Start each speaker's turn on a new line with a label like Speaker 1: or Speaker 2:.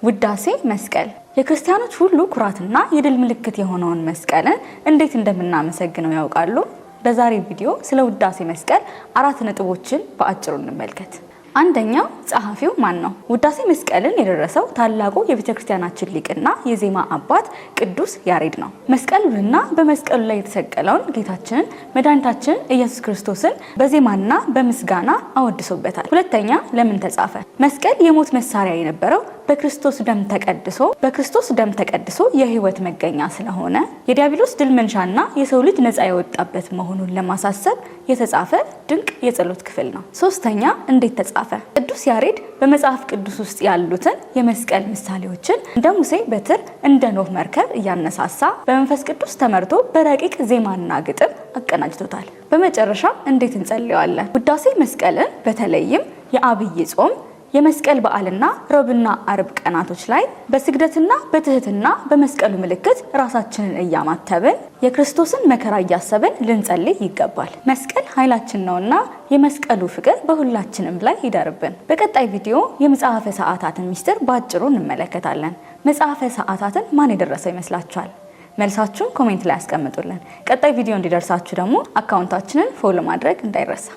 Speaker 1: ውዳሴ መስቀል የክርስቲያኖች ሁሉ ኩራትና የድል ምልክት የሆነውን መስቀልን እንዴት እንደምናመሰግነው ያውቃሉ? በዛሬ ቪዲዮ ስለ ውዳሴ መስቀል 4 ነጥቦችን በአጭሩ እንመልከት። አንደኛው ጸሐፊው ማን ነው? ውዳሴ መስቀልን የደረሰው ታላቁ የቤተክርስቲያናችን ሊቅና የዜማ አባት ቅዱስ ያሬድ ነው። መስቀሉንና በመስቀሉ ላይ የተሰቀለውን ጌታችንን መድኃኒታችንን ኢየሱስ ክርስቶስን በዜማና በምስጋና አወድሶበታል። ሁለተኛ ለምን ተጻፈ? መስቀል የሞት መሳሪያ የነበረው በክርስቶስ ደም ተቀድሶ የህይወት መገኛ ስለሆነ የዲያብሎስ ድል መንሻና የሰው ልጅ ነፃ የወጣበት መሆኑን ለማሳሰብ የተጻፈ ድንቅ የጸሎት ክፍል ነው። ሶስተኛ እንዴት ተጻፈ? ቅዱስ ያሬድ በመጽሐፍ ቅዱስ ውስጥ ያሉትን የመስቀል ምሳሌዎችን እንደ ሙሴ በትር እንደ ኖህ መርከብ እያነሳሳ በመንፈስ ቅዱስ ተመርቶ በረቂቅ ዜማና ግጥም አቀናጅቶታል። በመጨረሻ እንዴት እንጸልየዋለን? ውዳሴ መስቀልን በተለይም የአብይ ጾም የመስቀል በዓልና ረቡዕና ዓርብ ቀናቶች ላይ በስግደትና በትህትና በመስቀሉ ምልክት ራሳችንን እያማተብን የክርስቶስን መከራ እያሰብን ልንጸልይ ይገባል። መስቀል ኃይላችን ነውና የመስቀሉ ፍቅር በሁላችንም ላይ ይደርብን። በቀጣይ ቪዲዮ የመጽሐፈ ሰዓታትን ሚስጥር በአጭሩ እንመለከታለን። መጽሐፈ ሰዓታትን ማን የደረሰው ይመስላችኋል? መልሳችሁን ኮሜንት ላይ አስቀምጡልን። ቀጣይ ቪዲዮ እንዲደርሳችሁ ደግሞ አካውንታችንን ፎሎ ማድረግ እንዳይረሳ።